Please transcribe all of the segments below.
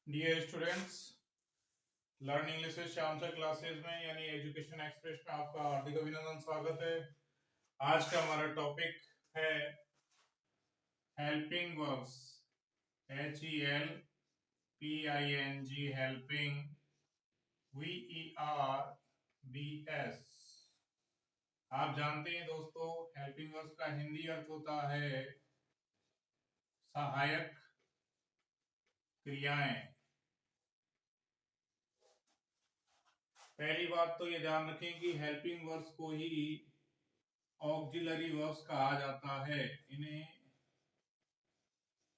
Dear students, learn English से Shyam sir classes में यानी एजुकेशन एक्सप्रेस में आपका हार्दिक अभिनंदन, स्वागत है। आज का हमारा टॉपिक है helping verbs. HELPING, helping, VERBS। आप जानते हैं दोस्तों, हेल्पिंग वर्ब्स का हिंदी अर्थ होता है सहायक क्रियाएं। पहली बात तो ये ध्यान रखें कि हेल्पिंग वर्ब्स को ही ऑक्सिलरी वर्ब्स कहा जाता है। इन्हें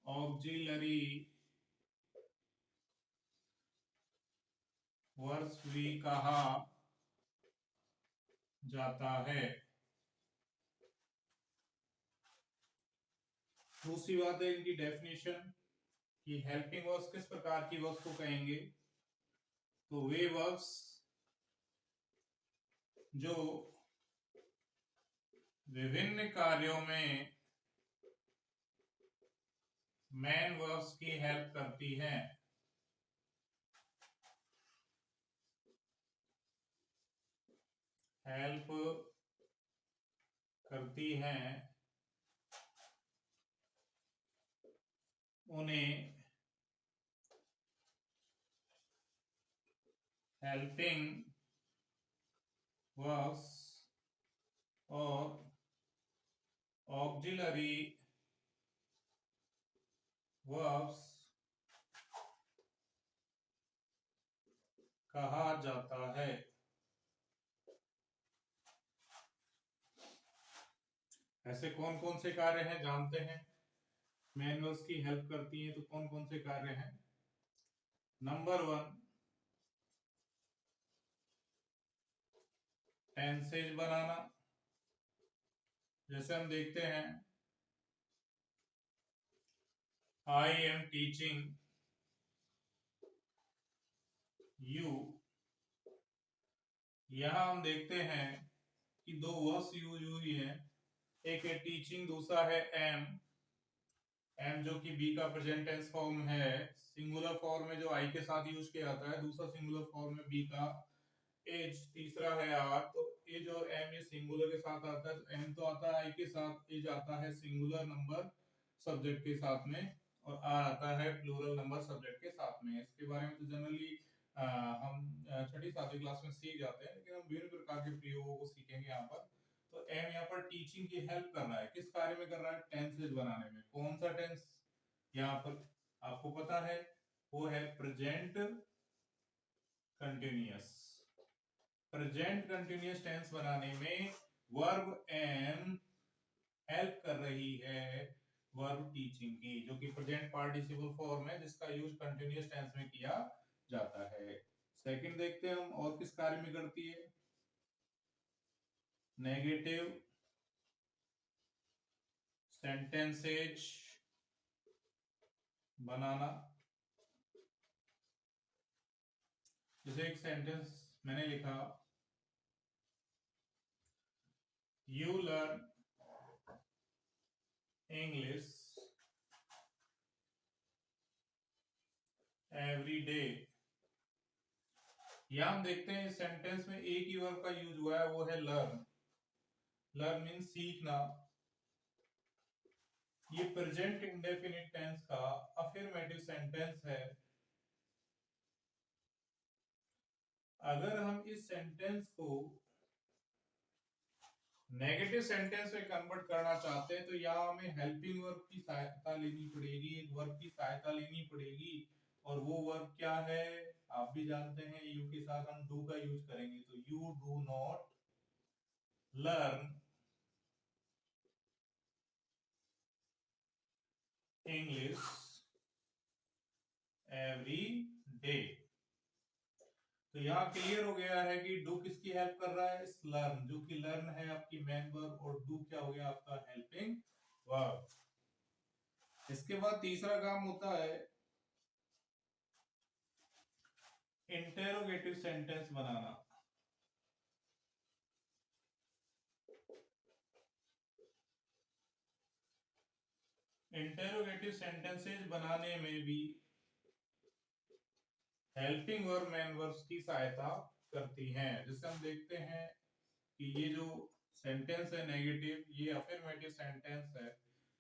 ऑक्सिलरी वर्ब्स भी कहा जाता है। दूसरी बात है इनकी डेफिनेशन कि हेल्पिंग वर्ब्स किस प्रकार की वर्ब्स को कहेंगे। तो वे वर्ब्स जो विभिन्न कार्यों में मेन वर्ब्स की हेल्प करती हैं। हेल्प करती हैं उन्हें हेल्पिंग वर्ब्स और ऑक्सिलरी वर्ब्स कहा जाता है। ऐसे कौन कौन से कार्य हैं जानते हैं। मेन वर्ब्स की हेल्प करती हैं तो कौन कौन से कार्य हैं। नंबर 1, टेंसेज बनाना। जैसे हम देखते हैं आई एम टीचिंग यू। यहां हम देखते हैं कि दो वर्ब्स यूज हुई हैं, एक है टीचिंग, दूसरा है एम। एम जो कि बी का प्रेजेंट टेंस फॉर्म है, सिंगुलर फॉर्म में जो आई के साथ यूज किया जाता है, दूसरा सिंगुलर फॉर्म में बी का एज, तीसरा है आर। तो एज और एम ये सिंगुलर के साथ आता है, तो एम तो आता है आई के साथ, एज आता है सिंगुलर नंबर सब्जेक्ट के साथ में, और आर आता है प्लूरल नंबर सब्जेक्ट के साथ में। इसके बारे में तो जनरली हम छठी सातवीं क्लास में सीख जाते हैं, लेकिन हम विभिन्न प्रकार के प्रयोगों को सीखेंगे यहाँ पर। तो एम यहाँ पर टीचिंग की हेल्प कर रहा है, किस कार्य में कर रहा है, टेंसेज बनाने में। कौन सा टेंस यहाँ पर आपको पता है, वो है present continuous. Present continuous tense बनाने में वर्ब एम हेल्प कर रही है वर्ब टीचिंग की, जो कि प्रेजेंट पार्टिसिपल फॉर्म है, जिसका यूज कंटिन्यूअस टेंस में किया जाता है। सेकंड देखते हैं हम और किस कार्य में करती है। नेगेटिव सेंटेंसेज बनाना। जैसे एक सेंटेंस मैंने लिखा, you learn English every day. यहां हम देखते हैं इस सेंटेंस में एक ही वर्ब का यूज हुआ है, वो है लर्न। लर्न मीन सीखना। ये प्रेजेंट इंडेफिनिट टेंस का अफर्मेटिव सेंटेंस है। अगर हम इस सेंटेंस को नेगेटिव सेंटेंस में कन्वर्ट करना चाहते हैं, तो यहाँ हमें हेल्पिंग वर्ब की सहायता लेनी पड़ेगी, एक वर्ब की सहायता लेनी पड़ेगी। और वो वर्ब क्या है, आप भी जानते हैं, यू के साथ हम डू का यूज करेंगे। तो you do not learn English every day. तो यहाँ क्लियर हो गया है कि डू किसकी हेल्प कर रहा है, इस लर्न, जो कि लर्न है आपकी मेन वर्ब, और डू क्या हो गया आपका हेल्पिंग वर्ब। इसके बाद तीसरा काम होता है इंटेरोगेटिव सेंटेंस बनाना। इंटेरोगेटिव सेंटेंसेस बनाने में भी हेल्पिंग वर्ब मेन वर्ब्स की सहायता करती हैं। जैसे हम देखते हैं कि ये जो सेंटेंस है नेगेटिव, ये अफर्मेटिव सेंटेंस है।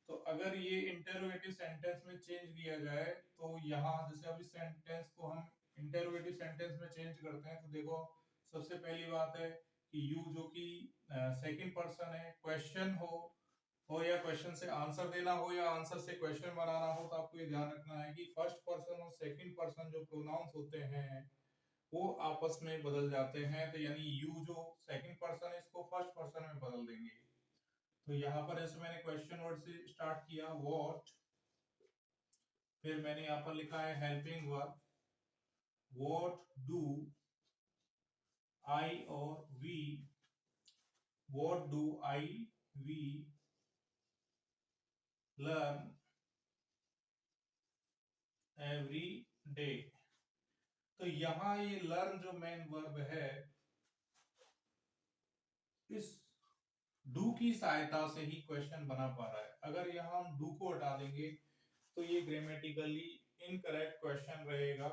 तो अगर ये इंटरोगेटिव सेंटेंस में चेंज किया जाए तो यहाँ जैसे अभी सेंटेंस को हम इंटरोगेटिव सेंटेंस में चेंज करते हैं, तो देखो सबसे पहली बात है कि यू जो कि सेकंड पर्सन है, क्वेश्चन हो या क्वेश्चन से आंसर देना हो या आंसर से क्वेश्चन बनाना हो, तो आपको ये ध्यान रखना है कि फर्स्ट पर्सन और सेकंड पर्सन जो प्रोनाउंस होते हैं वो आपस में बदल जाते हैं। तो यानी यू जो सेकंड पर्सन है इसको फर्स्ट पर्सन में बदल देंगे। तो यहाँ पर जैसे मैंने क्वेश्चन वर्ड से स्टार्ट किया व्हाट, फिर मैंने यहाँ पर लिखा है helping verb what do I और we, what do I we learn every day. तो यहाँ ये लर्न जो मेन वर्ब है इस डू की सहायता से ही क्वेश्चन बना पा रहा है। अगर यहाँ हम डू को हटा देंगे तो ये ग्रामेटिकली इनकरेक्ट क्वेश्चन रहेगा।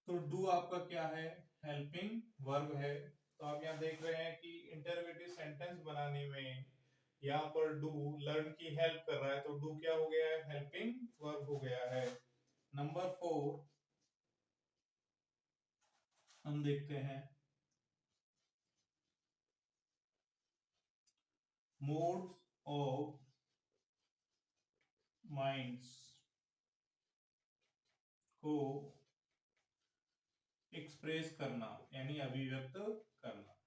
तो डू आपका क्या है, हेल्पिंग वर्ब है। तो आप यहाँ देख रहे हैं कि इंटरोगेटिव सेंटेंस बनाने में यहाँ पर डू लर्न की हेल्प कर रहा है, तो डू क्या हो गया है, हेल्पिंग वर्ब हो गया है। नंबर 4 हम देखते हैं मोड्स ऑफ माइंड्स को एक्सप्रेस करना यानी अभिव्यक्त करना।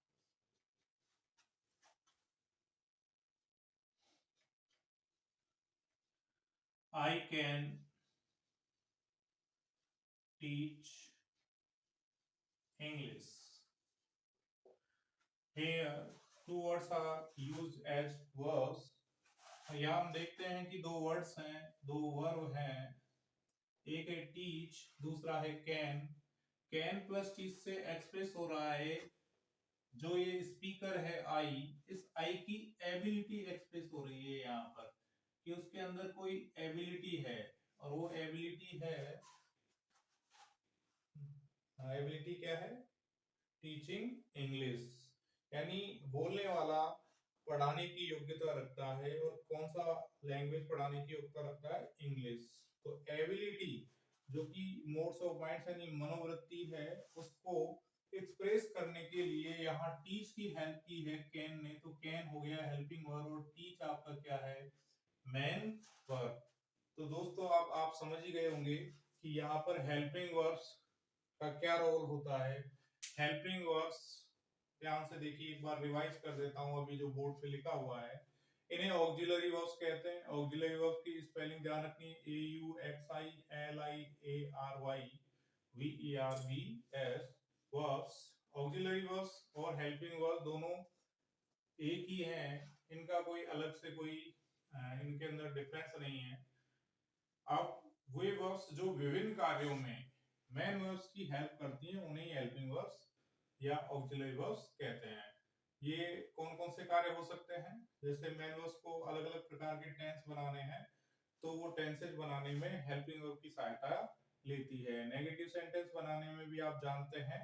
I can teach English. Here two words are used as verbs. यहाँ हम देखते हैं कि दो वर्ड्स हैं, दो वर्ब हैं। एक है टीच, दूसरा है कैन। कैन प्लस टीच से एक्सप्रेस हो रहा है जो ये स्पीकर है आई, इस आई की एबिलिटी एक्सप्रेस हो रही है यहाँ पर कि उसके अंदर कोई एबिलिटी है, और वो एबिलिटी है, एबिलिटी क्या है, टीचिंग इंग्लिश। यानी बोलने वाला पढ़ाने की योग्यता रखता है, और कौन सा लैंग्वेज पढ़ाने की योग्यता रखता है, इंग्लिश। तो एबिलिटी जो कि मोड्स ऑफ माइंड यानी मनोवृत्ति है उसको एक्सप्रेस करने के लिए यहाँ टीच की हेल्प की है कैन ने। तो कैन हो गया हेल्पिंग वर्ब और टीच आपका क्या है, मेन वर्ब। तो दोस्तों आप समझ ही गए होंगे कि यहाँ पर हेल्पिंग वर्ब्स का क्या रोल होता है। हेल्पिंग वर्ब्स ध्यान से देखिए, एक बार रिवाइज कर देता हूं अभी जो बोर्ड पे लिखा हुआ है। इन्हें ऑक्सिलरी वर्ब्स कहते हैं। ऑक्सिलरी वर्ब्स की स्पेलिंग ध्यान रखनी, A U X I L I A R Y V E R B S verbs. Auxiliary verbs और हेल्पिंग वर्ब दोनों एक ही हैं, इनका कोई अलग से कोई इनके अंदर डिफरेंस नहीं है। अब वे वर्ब्स जो विभिन्न कार्यों में मेन वर्ब्स की हेल्प करती हैं उन्हें हेल्पिंग वर्ब्स या ऑक्सिलरी वर्ब्स कहते हैं। ये कौन कौन से कार्य हो सकते हैं, जैसे मेन वर्ब्स को अलग अलग प्रकार के टेंस बनाने हैं तो वो टेंसेज बनाने में हेल्पिंग वर्ब की सहायता लेती है। नेगेटिव सेंटेंस बनाने में भी आप जानते हैं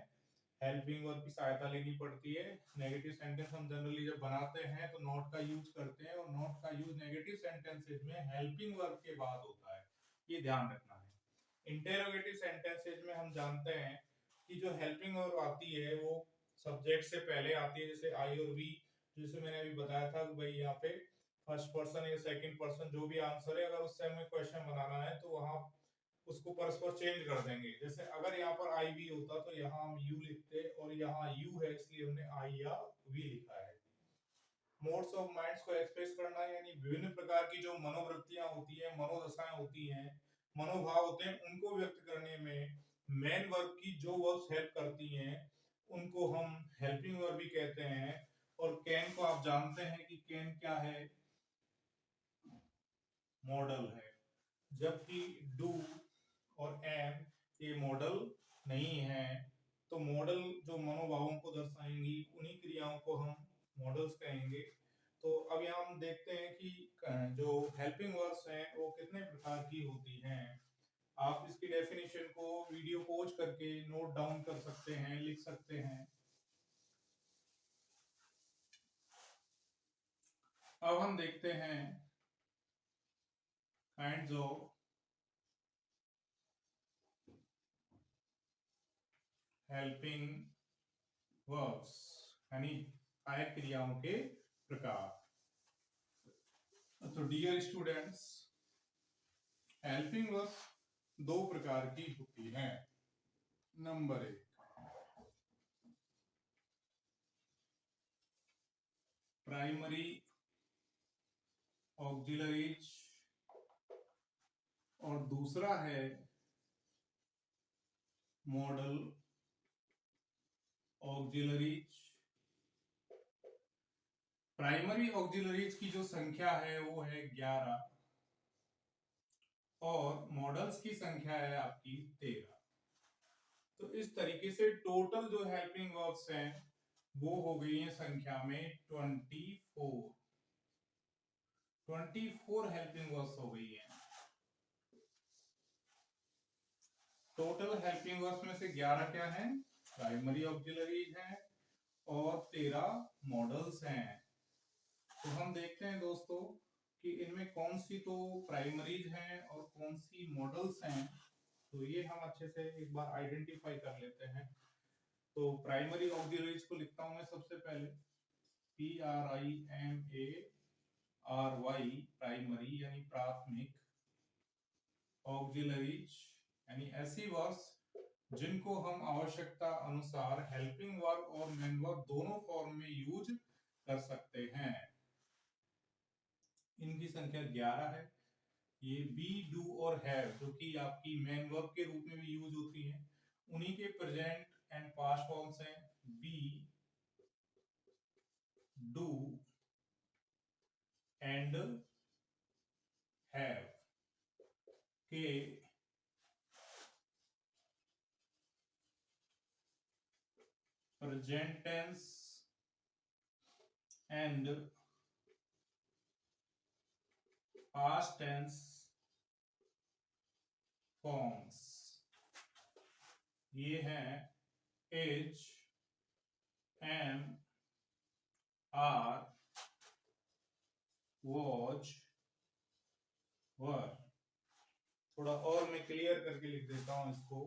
हेल्पिंग वर्ब की सहायता लेनी पड़ती है। नेगेटिव सेंटेंस हम जनरली जब बनाते हैं तो नॉट का यूज करते हैं, और नॉट का यूज नेगेटिव सेंटेंसेस में हेल्पिंग वर्ब के बाद होता है, ये ध्यान रखना है। इंटेरोगेटिव सेंटेंसेस में हम जानते हैं कि जो हेल्पिंग वर्ब आती है वो सब्जेक्ट से पहले आती है, जैसे आई और वी, जैसे मैंने अभी बताया था कि भाई यहाँ पे फर्स्ट पर्सन या सेकंड पर्सन जो भी आंसर है, अगर उससे हमें क्वेश्चन बनाना है तो वहां उसको परस्पर चेंज कर देंगे। जैसे अगर यहाँ पर आई वी होता तो यहाँ हम यू लिखते, और यहाँ यू है इसलिए हमने आई या वी लिखा है। मोड्स ऑफ माइंड्स को एक्सप्रेस करना यानी विभिन्न प्रकार की जो मनोवृत्तियां होती है, मनोदशाएं होती हैं, मनोभाव होते हैं, उनको व्यक्त करने में मेन वर्ब की जो वर्ब्स हेल्प करती हैं उनको हम हेल्पिंग वर्ब भी कहते हैं। और कैन को आप जानते हैं कि कैन क्या है, मॉडल है, जबकि डू और एम ये मॉडल नहीं है। तो मॉडल जो मनोभावों को दर्शाएंगी उन्हीं क्रियाओं को हम मॉडल्स कहेंगे। तो अब यहाँ हम देखते हैं कि जो हेल्पिंग वर्ब्स हैं वो कितने प्रकार की होती हैं। आप इसकी डेफिनेशन को वीडियो पॉज करके नोट डाउन कर सकते हैं, लिख सकते हैं। अब हम देखते हैं काइंड्स ऑफ हेल्पिंग वर्ब्स, यानी सहायक क्रियाओं के प्रकार। तो डियर स्टूडेंट्स, हेल्पिंग वर्ब्स दो प्रकार की होती हैं। नंबर 1, प्राइमरी ऑक्सिलरीज, और दूसरा है मॉडल ऑक्सिलरीज। प्राइमरी ऑक्सिलरीज की जो संख्या है वो है 11 और मॉडल्स की संख्या है आपकी 13। तो इस तरीके से टोटल जो हेल्पिंग वर्ब्स हैं वो हो गई है संख्या में 24। 24 हेल्पिंग वर्ब्स हो गई है। टोटल हेल्पिंग वर्ब्स में से 11 क्या है? प्राइमरी ऑक्सिलरीज हैं और 13 मॉडल्स हैं। तो हम देखते हैं दोस्तों कि इनमें कौन सी तो प्राइमरीज हैं और कौन सी मॉडल्स हैं। तो ये हम अच्छे से एक बार आइडेंटिफाई कर लेते हैं। तो प्राइमरी ऑक्सिलरीज को लिखता हूं मैं सबसे पहले PRIMARY, प्राइमरी यानी प्राथमिक, ऑक्सिलरीज यानी ऐसी वर्ब्स जिनको हम आवश्यकता अनुसार हेल्पिंग वर्ब और मेन वर्ब दोनों फॉर्म में यूज कर सकते हैं। इनकी संख्या 11 है। ये बी, डू और हैव जो कि आपकी मेन वर्ब के रूप में भी यूज होती हैं, उन्हीं के प्रेजेंट एंड पास्ट फॉर्म्स हैं। बी, डू एंड हैव के present tense and past tense forms ये हैं is, am, are, was, were. थोड़ा और मैं क्लियर करके लिख देता हूं इसको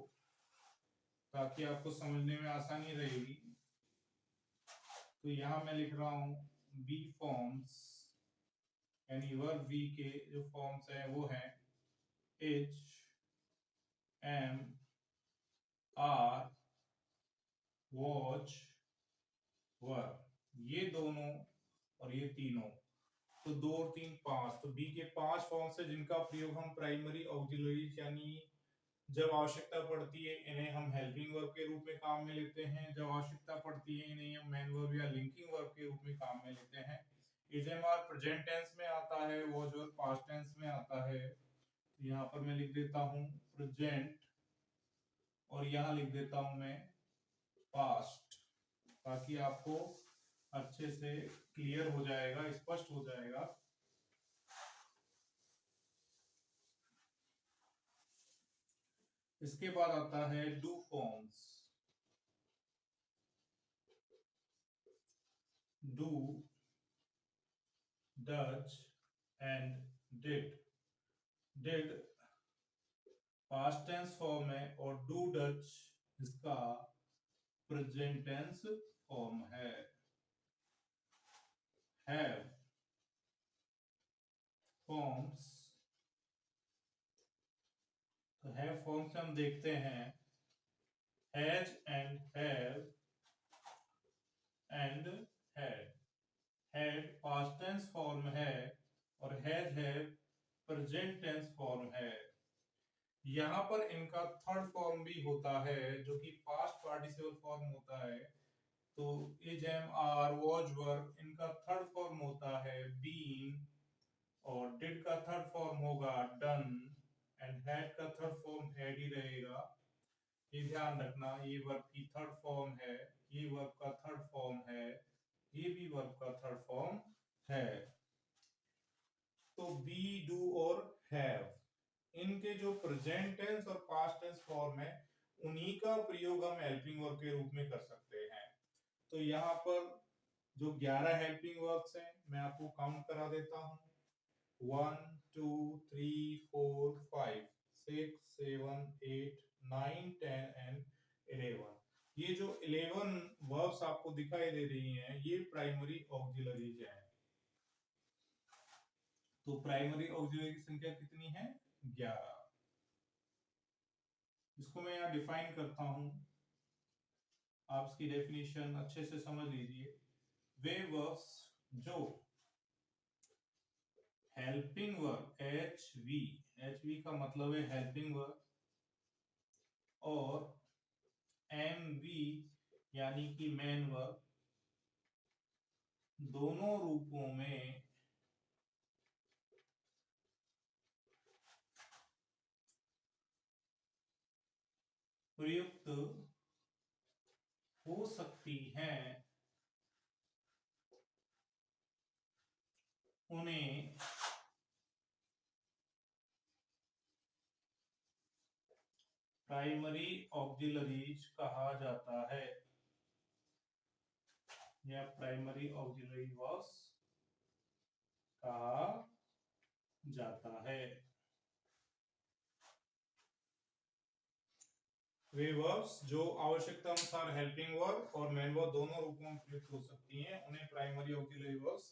ताकि आपको समझने में आसानी रहेगी। तो यहां मैं लिख रहा हूं बी फॉर्म्स, यानी वर्ब वी के जो फॉर्म्स हैं वो हैं एच, एम, आर, वॉच, वर। ये दोनों और ये तीनों, तो 2 और 3 5, तो बी के 5 फॉर्म्स है जिनका प्रयोग हम प्राइमरी ऑक्सिलरीज यानी जब आवश्यकता पड़ती है इन्हें हम हेल्पिंग वर्ब के रूप में काम में लेते हैं, जब आवश्यकता पड़ती है इन्हें हम मेन वर्ब या लिंकिंग वर्ब के रूप में काम में लेते हैं। इजेमआर प्रेजेंट टेंस में आता है, वॉच वर्ब पास्ट टेंस में आता है। तो यहाँ पर मैं लिख देता हूँ प्रेजेंट और यहाँ लिख देता हूँ मैं पास्ट, ताकि आपको अच्छे से क्लियर हो जाएगा, स्पष्ट हो जाएगा। इसके बाद आता है do forms. Do, does and did. Did past tense form है और डू डच इसका प्रेजेंट टेंस फॉर्म है। हैव फॉर्म्स, तो हैव फॉर्म से हम देखते हैं has and have and had. Had past tense form है और has have present tense form है। यहाँ पर इनका थर्ड फॉर्म भी होता है जो कि पास्ट पार्टिसिपल फॉर्म होता है। तो इज, एम, आर, वॉज, वर इनका थर्ड फॉर्म होता है बीन, और डिड का थर्ड फॉर्म होगा डन, एंड हैड का थर्ड फॉर्म हैड ही रहेगा। ये ध्यान रखना, ये वर्ब की थर्ड फॉर्म है, ये वर्ब का थर्ड फॉर्म है, ये भी वर्ब का थर्ड फॉर्म है। तो बी, डू और हैव इन इनके जो प्रेजेंट टेंस और पास्ट टेंस फॉर्म है उन्हीं का प्रयोग हम हेल्पिंग वर्ब के रूप में कर सकते हैं। तो यहाँ पर जो 11 हेल्पिंग वर्ब्स हैं मैं आपको काउंट करा देता हूँ। 1 2 3 4 5 6 7 8 9 10 एंड 11। ये जो 11 वर्ब्स आपको दिखाई दे रही हैं ये प्राइमरी ऑक्सिलरीज हैं। तो प्राइमरी ऑक्सिलरी की संख्या कितनी है? 11। इसको मैं यहाँ डिफाइन करता हूं, आप इसकी डेफिनेशन अच्छे से समझ लीजिए। वे वर्ब्स जो हेल्पिंग वर्ब एच वी का मतलब है हेल्पिंग वर्ब और एम वी यानी कि मेन वर्ब दोनों रूपों में प्रयुक्त हो सकती हैं उन्हें प्राइमरी ऑक्सिलरीज कहा जाता है या प्राइमरी ऑक्सिलरी वर्ब्स कहा जाता है। वे वर्ब्स जो आवश्यकता अनुसार हेल्पिंग वर्ब और मेन वर्ब दोनों रूपों में प्रयुक्त हो सकती हैं उन्हें प्राइमरी ऑक्सिलरी वर्ब्स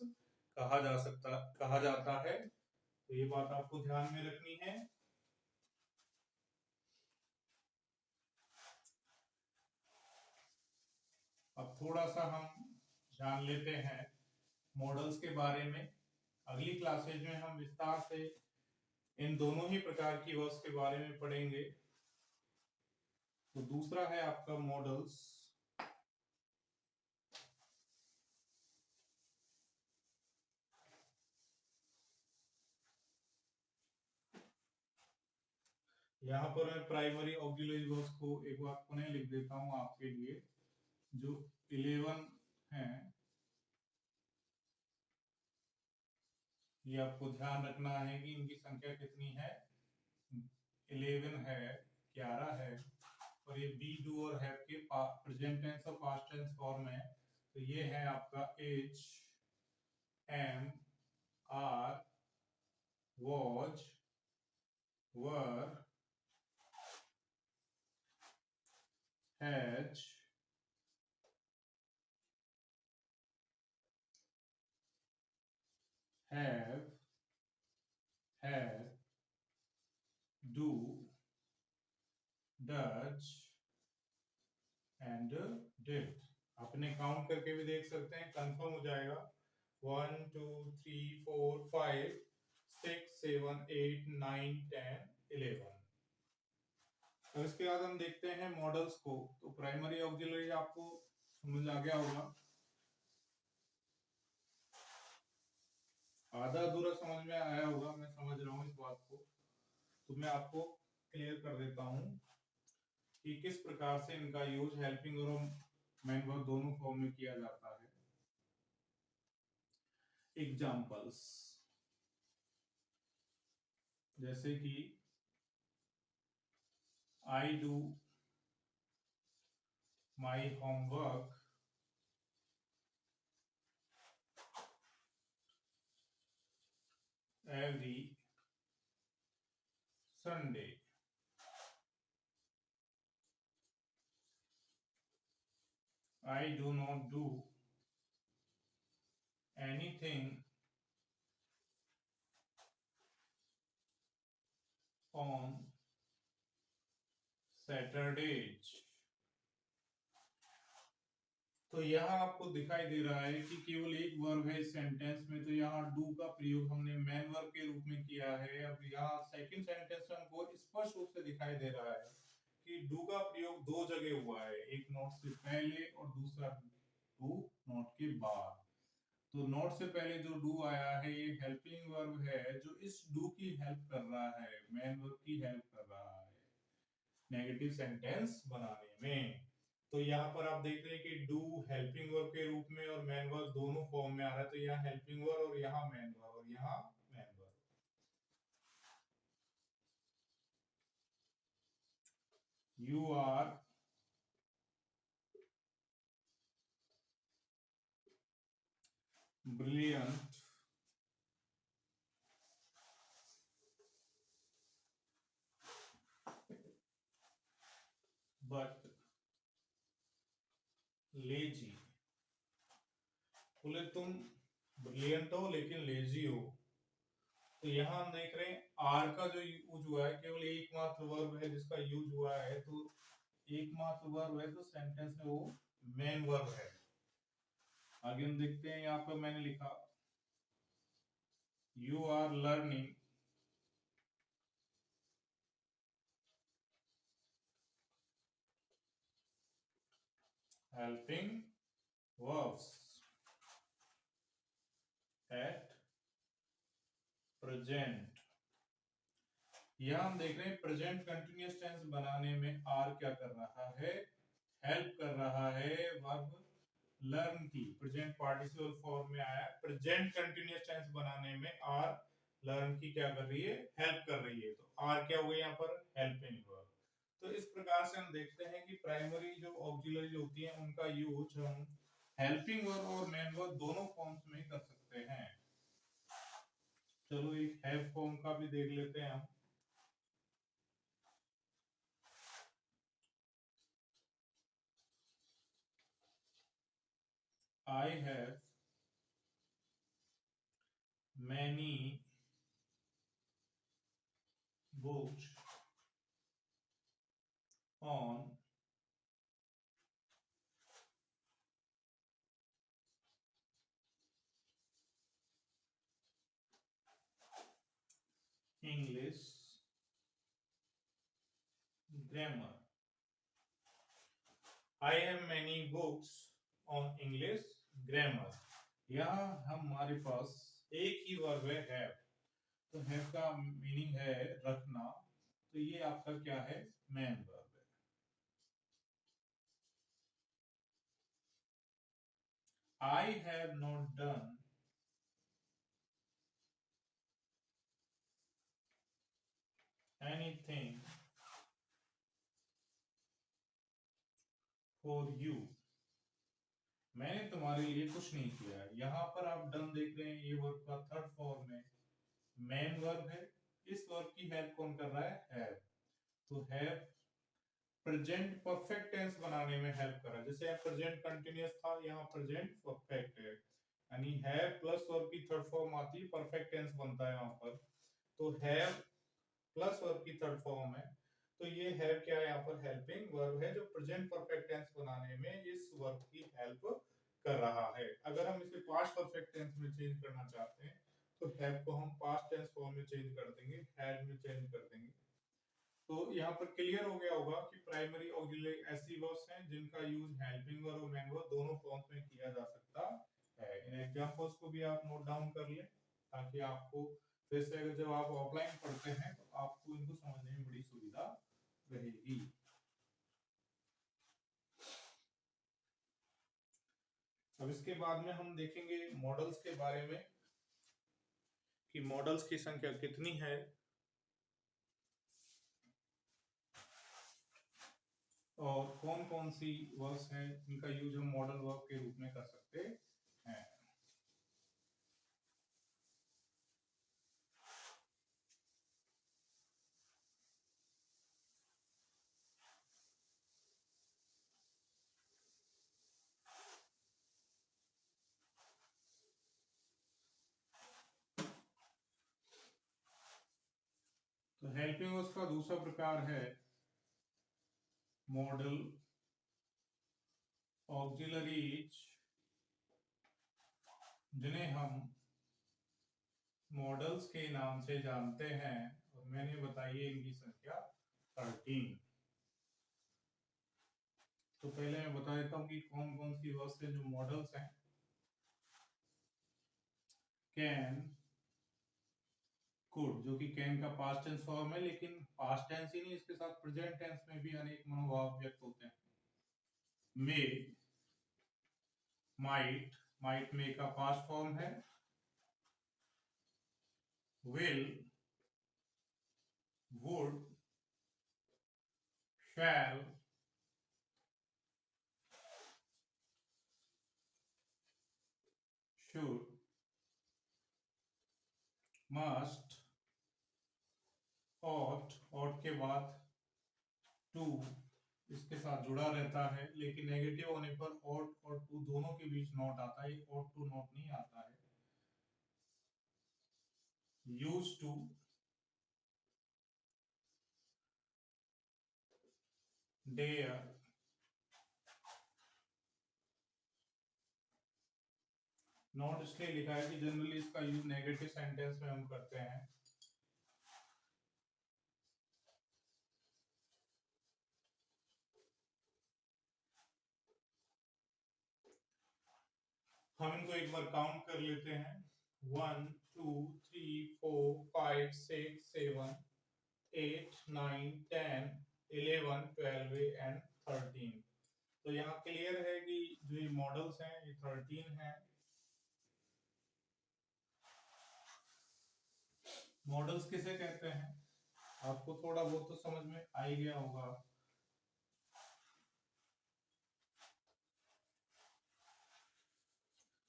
कहा जाता है। तो ये बात आपको ध्यान में रखनी है। अब थोड़ा सा हम जान लेते हैं मॉडल्स के बारे में। अगली क्लासेज में हम विस्तार से इन दोनों ही प्रकार की वर्ब्स के बारे में पढ़ेंगे। तो दूसरा है आपका मॉडल्स। यहाँ पर मैं प्राइमरी ऑक्सिलरी वर्ब्स को एक बार पुनः लिख देता हूँ आपके लिए। जो 11 हैं ये आपको ध्यान रखना है कि इनकी संख्या कितनी है। 11 है, 11 है और ये बी डू और हैव के प्रेजेंट टेंस और पास्ट टेंस फॉर्म है। तो ये है आपका is am are was were has have, had, do, does and did। अपने काउंट करके भी देख सकते हैं, कंफर्म हो जाएगा। 1 2 3 4 5 6 7 8 9 10 11। अब इसके बाद हम देखते हैं मॉडल्स को। तो प्राइमरी ऑक्सिलरी आपको समझ आ गया होगा, आधा अधूरा समझ में आया होगा, मैं समझ रहा हूँ इस बात को। तो मैं आपको क्लियर कर देता हूँ कि किस प्रकार से इनका यूज हेल्पिंग और मेन वर्ब दोनों फॉर्म में किया जाता है। एग्जाम्पल्स जैसे कि I do my homework every Sunday. I do not do anything on Saturdays। तो यहाँ आपको दिखाई दे रहा है कि केवल एक वर्ब है इस सेंटेंस में। तो यहाँ डू का प्रयोग हमने मेन वर्ब के रूप में किया है। अब यहाँ सेकंड सेंटेंस में हमको स्पष्ट रूप से दिखाई दे रहा है कि डू का प्रयोग दो जगह हुआ है, एक नॉट से पहले और दूसरा डू नॉट के बाद। तो नॉट से पहले जो डू आया है ये हेल्पिंग वर्ब है जो इस डू की हेल्प कर रहा है, मेन वर्ब की हेल्प कर रहा है नेगेटिव सेंटेंस बनाने में। तो यहाँ पर आप देख रहे हैं कि डू हेल्पिंग वर्ब के रूप में और मेन वर्ब दोनों फॉर्म में आ रहा है। तो यहाँ हेल्पिंग वर्ब और यहाँ मेन वर्ब और यहाँ main verb. You are brilliant but lazy। बोले तुम ब्रिलियंट हो लेकिन लेजी हो। तो यहाँ हम देख रहे हैं आर का जो यूज हुआ है केवल एकमात्र वर्ब है जिसका यूज हुआ है, तो एकमात्र वर्ब है तो सेंटेंस में वो मेन वर्ब है। आगे हम देखते हैं, यहाँ पर मैंने लिखा you are learning helping verbs at present. यहां हम देख रहे हैं प्रेजेंट कंटिन्यूअस टेंस बनाने में आर क्या कर रहा है, हेल्प कर रहा है वर्ब लर्न की। प्रेजेंट पार्टिसिपल फॉर्म में आया, प्रेजेंट कंटिन्यूअस टेंस बनाने में आर लर्न की क्या कर रही है, हेल्प कर रही है। तो आर क्या हुआ यहाँ पर, हेल्पिंग वर्ब। तो इस प्रकार से हम देखते हैं कि प्राइमरी जो ऑक्सिलरी होती है उनका यूज हम हेल्पिंग वर्ब और मेन वर्ब दोनों फॉर्म्स में कर सकते हैं। चलो एक हैव फॉर्म का भी देख लेते हैं हम। I have many books on English grammar। I have many books on English grammar। यहाँ हमारे पास एक ही वर्ब है have। तो have का मीनिंग है रखना, तो ये आपका क्या है, मेन वर्ब है। I have not done anything for you। मैंने तुम्हारे लिए कुछ नहीं किया है। यहाँ पर आप डन देख रहे हैं, ये वर्ब का थर्ड फॉर्म है, मेन वर्ब है। इस वर्ब की हेल्प कौन कर रहा है, हैव। तो हैव प्रेजेंट परफेक्ट टेंस बनाने में हेल्प कर रहा है। जैसे प्रेजेंट कंटीन्यूअस था, यहाँ प्रेजेंट परफेक्ट है, यानी हैव प्लस वर्ब की थर्ड फॉर्म आती है, परफेक्ट टेंस बनता है यहाँ पर। तो हैव प्लस वर्ब की थर्ड फॉर्म है, तो ये हैव क्या है, यहाँ पर हेल्पिंग वर्ब है जो प्रेजेंट परफेक्ट टेंस बनाने में इस वर्ब की हेल्प कर रहा है। अगर हम इसे पास्ट परफेक्ट टेंस में चेंज करना चाहते हैं तो हैव को हम पास्ट टेंस फॉर्म में चेंज कर देंगे, हैड में चेंज कर देंगे। तो यहाँ पर क्लियर हो गया होगा कि प्राइमरी ऑक्सिलरी ऐसी वर्ब्स हैं जिनका यूज हेल्पिंग वर्ब और मेन वर्ब दोनों फॉर्म्स में किया जा सकता है। इन एग्जांपल्स को भी आप नोट डाउन कर लें ताकि आपको फिर से अगर जब आप ऑफलाइन पढ़ते हैं तो आपको इनको समझने में बड़ी सुविधा रहेगी। अब इसके बाद में हम देखेंगे मॉडल्स के बारे में कि मॉडल्स की संख्या कितनी है और कौन कौन सी वर्ब्स हैं जिनका यूज हम मॉडल वर्ब के रूप में कर सकते हैं। तो हेल्पिंग वर्ब्स का दूसरा प्रकार है मॉडल ऑक्सिलरीज, जिन्हें हम मॉडल्स के नाम से जानते हैं, और मैंने बताई है इनकी संख्या 13। तो पहले मैं बता देता हूँ कि कौन कौन सी वर्ब्स हैं जो मॉडल्स हैं। कैन, कुड, जो कि कैन का पास्ट टेंस फॉर्म है, लेकिन पास्ट टेंस ही नहीं, इसके साथ प्रेजेंट टेंस में भी अनेक मनोभाव व्यक्त होते हैं। मे, माइट, माइट मे का पास्ट फॉर्म है। Will, would, shall, should, must, ought के बाद to इसके साथ जुड़ा रहता है, लेकिन नेगेटिव होने पर ought और to दोनों के बीच नॉट आता है, ought to नॉट नहीं आता है। used to, dare, नॉट इसलिए लिखा है कि जनरली इसका यूज नेगेटिव सेंटेंस में हम करते हैं। हम इनको एक बार काउंट कर लेते हैं। 1 2 3 4 5 6 7 8 9 10 11 12 एंड 13। तो यहाँ क्लियर है कि जो ये मॉडल्स हैं ये 13 हैं। मॉडल्स किसे कहते हैं आपको थोड़ा बहुत तो समझ में आ ही गया होगा।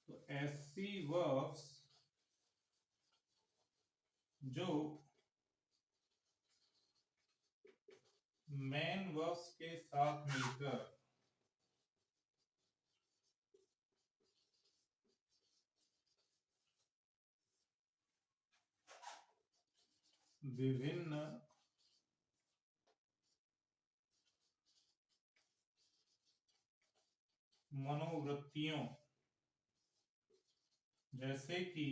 तो ऐसी वर्ब्स जो मेन वर्ब्स के साथ मिलकर विभिन्न मनोवृत्तियों जैसे कि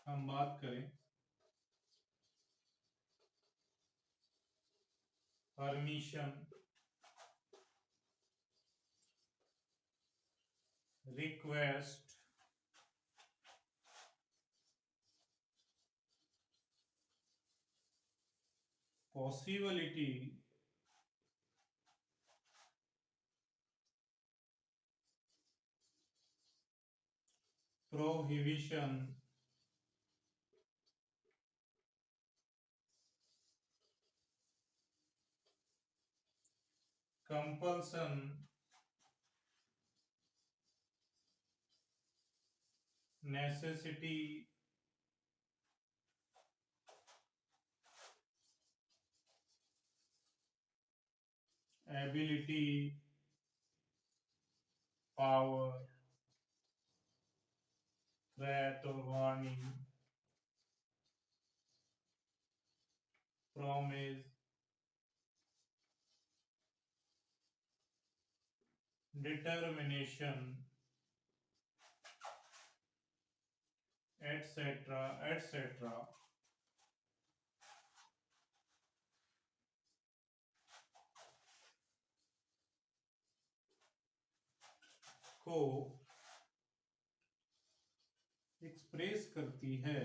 हम बात करें permission, request, possibility, prohibition, compulsion, necessity, ability, power, threat और warning, promise, determination, etcetera etcetera को एक्सप्रेस करती है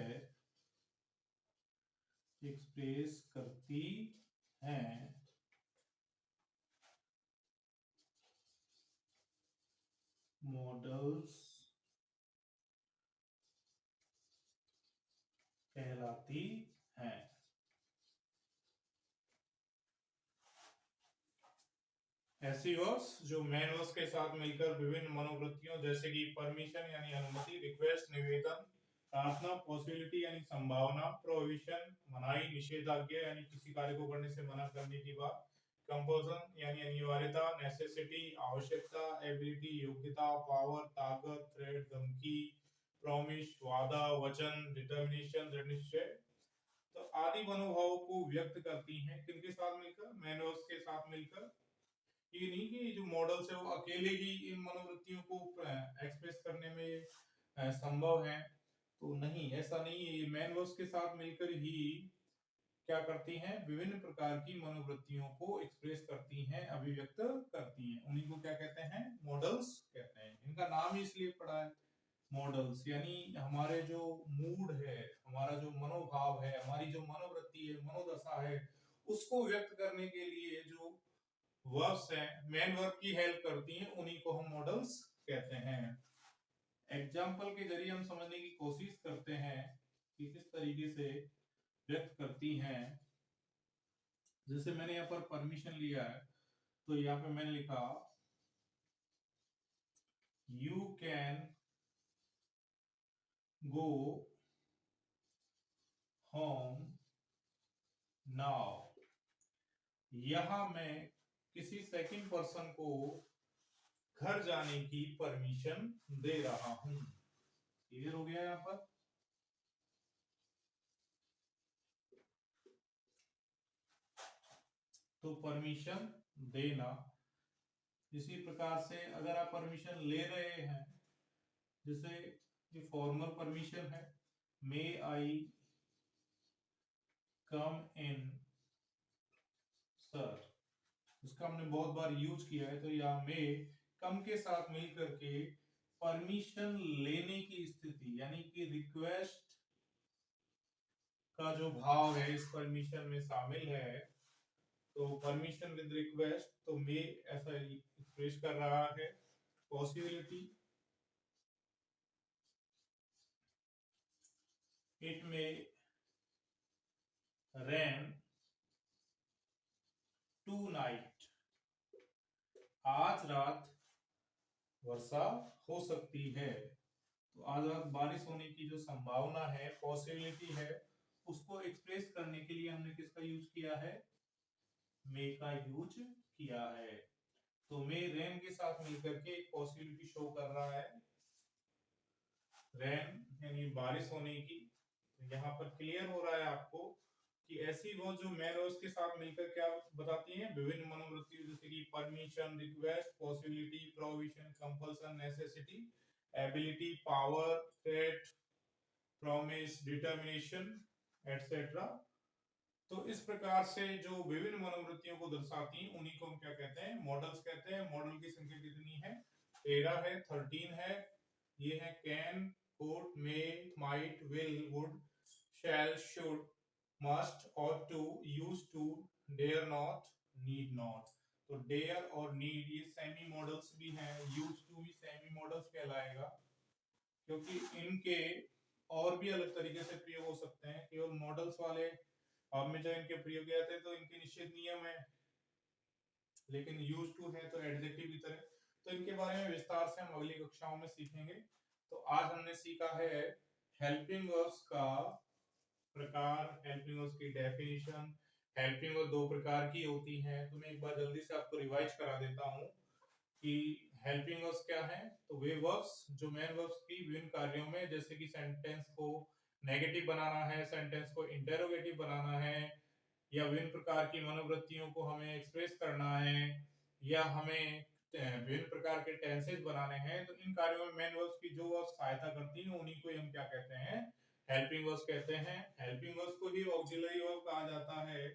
मॉडल्स कहलाती हैं। ऐसी वर्ब्स जो मेन वर्ब्स के साथ मिलकर विभिन्न मनोवृत्तियों जैसे कि परमिशन यानी अनुमति, रिक्वेस्ट निवेदन, प्रार्थना, पॉसिबिलिटी यानी संभावना, प्रोहिबिशन मनाही, निषेधाज्ञा यानी किसी कार्य को करने से मना करने की बात, कंपल्सन यानी अनिवार्यता, नेसेसिटी आवश्यकता, एबिलिटी योग्यता, पावर ताकत, थ्रेट धमकी, प्रॉमिस वादा वचन, डिटर्मिनेशन दृढ़ निश्चय तो आदि मनोभावों को व्यक्त करती हैं। किनके साथ मिलकर? मेन वर्ब्स के साथ मिलकर। ये नहीं कि जो मॉडल्स है वो अकेले ही इन मनोवृत्तियों को एक्सप्रेस करने में संभव है, तो नहीं, ऐसा नहीं है। ये मेन वर्ब्स के साथ मिलकर ही क्या करती हैं? विभिन्न प्रकार की मनोवृत्तियों को एक्सप्रेस करती हैं, अभिव्यक्त करती हैं। उन्हीं को क्या कहते हैं? मॉडल्स कहते हैं। इनका नाम ही इसलिए पड़ा है मॉडल्स, यानी हमारे जो मूड है, हमारा जो मनोभाव है, हमारी जो मनोवृत्ति है, मनोदशा है, उसको व्यक्त करने के लिए जो वर्ब्स हैं, मेन वर्ब की हेल्प करती हैं, उन्हीं को हम मॉडल्स कहते हैं। एग्जाम्पल के जरिए हम समझने की कोशिश करते हैं कि किस तरीके से व्यक्त करती हैं जैसे मैंने यहाँ पर परमिशन लिया है, तो यहाँ पे मैंने लिखा you can go home now. यहां मैं किसी सेकंड पर्सन को घर जाने की परमिशन दे रहा हूं। क्लियर हो गया यहाँ पर? तो परमिशन देना, इसी प्रकार से अगर आप परमिशन ले रहे हैं, जैसे ये फॉर्मल परमिशन है, मे आई कम इन सर, इसका हमने बहुत बार यूज किया है। तो यहाँ में कम के साथ मिलकर के परमिशन लेने की स्थिति, यानी कि रिक्वेस्ट का जो भाव है इस परमिशन में शामिल है। तो परमिशन विद रिक्वेस्ट, तो मे ऐसा एक्सप्रेस कर रहा है। पॉसिबिलिटी, इट में रेन टू नाइट, आज रात वर्षा हो सकती है। तो आज रात बारिश होने की जो संभावना है, पॉसिबिलिटी है, उसको एक्सप्रेस करने के लिए हमने किसका यूज किया है? मे का यूज किया है। तो मे रेन के साथ मिलकर के एक पॉसिबिलिटी शो कर रहा है, रेन यानी बारिश होने की। तो यहाँ पर क्लियर हो रहा है आपको कि ऐसी वो जो मेन वर्ब्स के साथ मिलकर क्या बताती हैं? विभिन्न मनोवृत्तियों, जैसे कि permission, request, possibility, provision, compulsion, necessity, ability, power, threat, promise, determination, etcetera. तो इस प्रकार से जो विभिन्न मनोवृत्तियों को दर्शाती हैं, उन्हीं को हम क्या कहते हैं? मॉडल्स कहते हैं। मॉडल की संख्या कितनी है? 13 है, 13 है। ये है can, could, may, might, will, would, shall, should, must, ought to, used to, dare not, need not। तो डेयर और नीड ये सेमी मॉडल्स भी हैं, यूज टू भी सेमी मॉडल्स कहलाएगा, क्योंकि इनके और भी अलग तरीके से प्रयोग हो सकते हैं। केवल मॉडल्स वाले अब में जो इनके प्रयोग किए जाते हैं, तो इनके निश्चित नियम है, लेकिन यूज टू है तो एडजेक्टिव की तरह। तो इनके बारे में विस्तार से हम अगली कक्षाओं में सीखेंगे। तो आज हमने सीखा है हेल्पिंग वर्ब्स का प्रकार, हेल्पिंग वर्ब्स की डेफिनेशन। हेल्पिंग वर्ब दो प्रकार की होती हैं, तो मैं एक बार जल्दी से आपको रिवाइज करा देता हूं कि हेल्पिंग वर्ब्स क्या हैं। तो वे वर्ब्स जो मेन वर्ब्स की विभिन्न कार्यों में, जैसे कि सेंटेंस को नेगेटिव बनाना है, सेंटेंस को इंटेरोगेटिव बनाना है, या विभिन्न प्रकार की मनोवृत्तियों को हमें एक्सप्रेस करना है, या हमें विभिन्न प्रकार के टेंसेस बनाने हैं, तो इन कार्यों में मेन वर्ब्स की जो वर्ब्स सहायता करती हैं, उन्हीं को हम क्या कहते हैं? हेल्पिंग वर्ब्स कहते हैं। हेल्पिंग वर्ब्स को ही ऑक्सिलरी वर्ब कहा जाता है।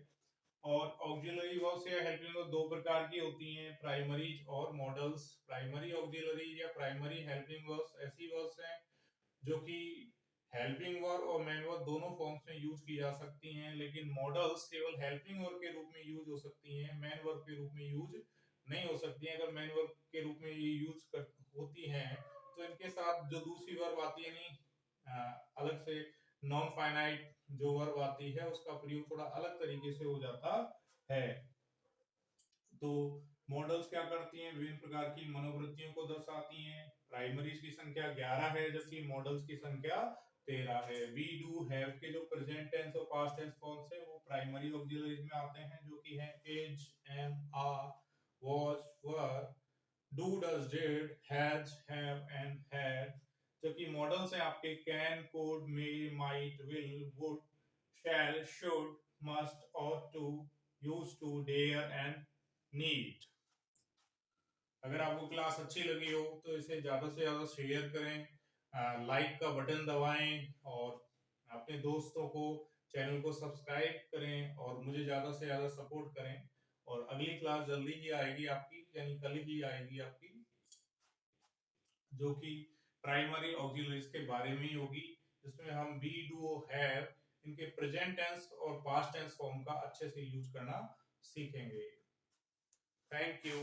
और ऑक्सिलरी वर्ब्स या हेल्पिंग वर्ब दो प्रकार की होती हैं, प्राइमरीज और मॉडल्स। प्राइमरी ऑक्सिलरी या प्राइमरी हेल्पिंग वर्ब्स ऐसी वर्ब्स हैं जो कि हेल्पिंग वर्ब और मेन वर्ब दोनों फॉर्म्स में यूज की जा सकती हैं, लेकिन मॉडल्स केवल हेल्पिंग वर्ब के रूप में यूज हो सकती हैं, मेन वर्ब के रूप में यूज नहीं हो सकती हैं। अगर मेन वर्ब के रूप में ये यूज होती हैं, तो इनके साथ जो दूसरी वर्ब आती है, नहीं अलग से नॉन फाइनाइट जो वर्ब आती है, उसका प्रयोग थोड़ा अलग तरीके से हो जाता है। तो मॉडल्स क्या करती हैं? विभिन्न प्रकार की मनोवृत्तियों को दर्शाती हैं। प्राइमरीज की संख्या 11 है, जबकि मॉडल्स की संख्या 13 है। वी डू हैव के जो प्रेजेंट टेंस और पास्ट टेंस फॉर्म्स है, वो प्राइमरी ऑक्सिलरीज में आते हैं, जो कि है is, am, are, was, were, do, does, did, has, have and had. जबकि मॉडल्स हैं आपके can, could, may, might, will, would, shall, should, must, ought to, used to, dare and need। अगर आपको क्लास अच्छी लगी हो तो इसे ज्यादा से ज्यादा शेयर करें, लाइक का बटन दबाएं, और अपने दोस्तों को चैनल को सब्सक्राइब करें, और मुझे ज्यादा से ज्यादा सपोर्ट करें। और अगली क्लास जल्दी ही आएगी आपकी, यानी कल ही आएगी आपकी, जो कि प्राइमरी ऑक्सिलरीज के बारे में ही होगी, जिसमें हम बी, डू, हैव इनके प्रेजेंट टेंस और पास्ट टेंस फॉर्म का अच्छे से यूज करना सीखेंगे। Thank you.